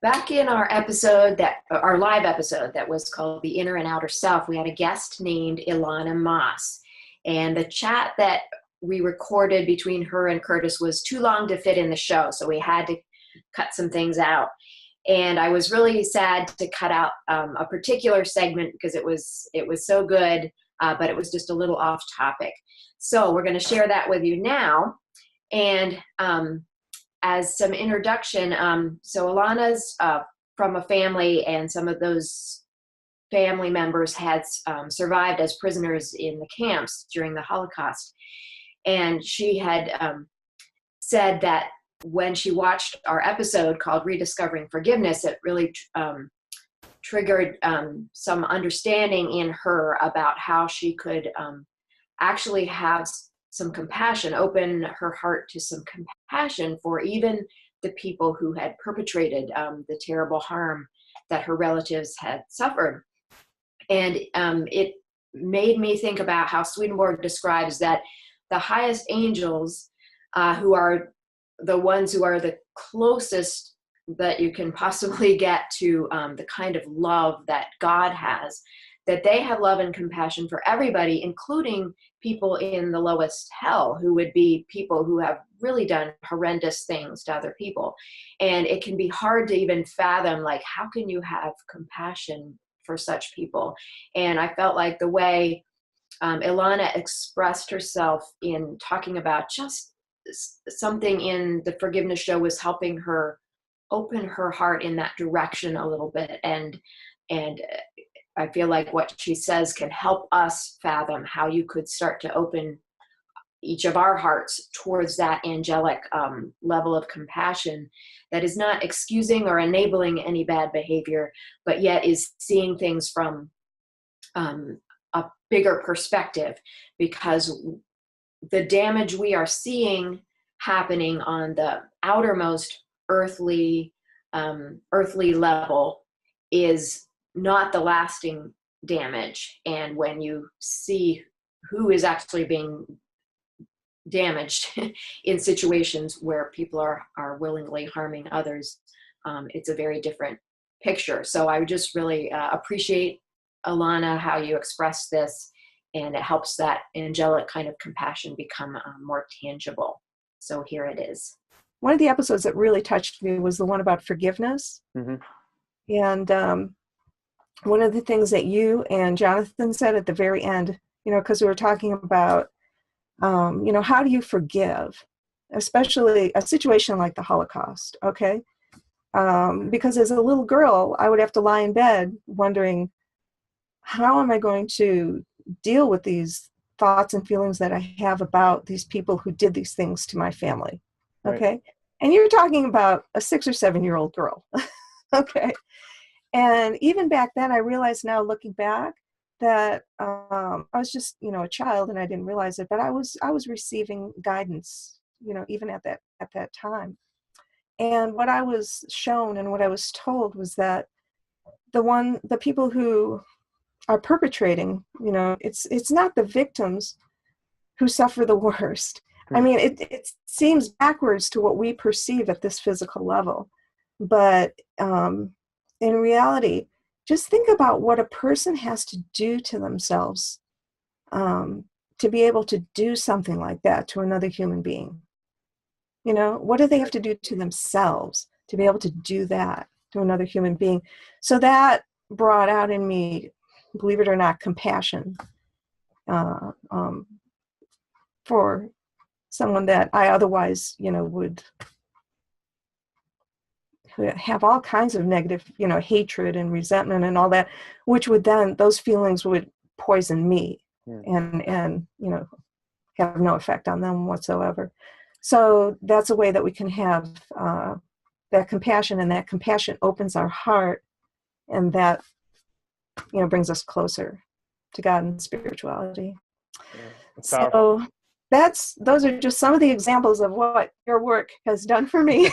Back in our live episode that was called The Inner and Outer Self, we had a guest named Ilana Moss. And the chat that we recorded between her and Curtis was too long to fit in the show, so we had to cut some things out. And I was really sad to cut out a particular segment because it was so good, but it was just a little off topic. So we're going to share that with you now. And as some introduction, so Alana's from a family, and some of those family members had survived as prisoners in the camps during the Holocaust. And she had said that when she watched our episode called Rediscovering Forgiveness, it really triggered some understanding in her about how she could actually have some compassion, open her heart to some compassion for even the people who had perpetrated the terrible harm that her relatives had suffered. And it made me think about how Swedenborg describes that the highest angels, who are the ones who are the closest that you can possibly get to the kind of love that God has, that they have love and compassion for everybody, including people in the lowest hell, who would be people who have really done horrendous things to other people. And it can be hard to even fathom, like, how can you have compassion for such people? And I felt like the way Ilana expressed herself in talking about just something in the forgiveness show was helping her open her heart in that direction a little bit. And I feel like what she says can help us fathom how you could start to open each of our hearts towards that angelic level of compassion that is not excusing or enabling any bad behavior, but yet is seeing things from a bigger perspective, because the damage we are seeing happening on the outermost earthly level is not the lasting damage. And when you see who is actually being damaged in situations where people are willingly harming others, it's a very different picture. So I would just really appreciate, Ilana, how you express this, and it helps that angelic kind of compassion become more tangible. So here it is. One of the episodes that really touched me was the one about forgiveness. Mm-hmm. And one of the things that you and Jonathan said at the very end, because we were talking about, how do you forgive, especially a situation like the Holocaust, okay? Because as a little girl, I would have to lie in bed wondering, how am I going to deal with these thoughts and feelings that I have about these people who did these things to my family, okay? Right. And you're talking about a 6 or 7-year-old girl, okay? And even back then, I realize now, looking back, that I was just, a child, and I didn't realize it, but I was receiving guidance, even at that time. And what I was shown and what I was told was that the people who are perpetrating, it's not the victims who suffer the worst. I mean, it seems backwards to what we perceive at this physical level, but in reality, just think about what a person has to do to themselves to be able to do something like that to another human being. What do they have to do to themselves to be able to do that to another human being? So that brought out in me, believe it or not, compassion for someone that I otherwise, would have all kinds of negative, hatred and resentment and all that, which would then, those feelings would poison me and have no effect on them whatsoever. So that's a way that we can have that compassion, and that compassion opens our heart, and that, brings us closer to God and spirituality. Yeah, so those are just some of the examples of what your work has done for me.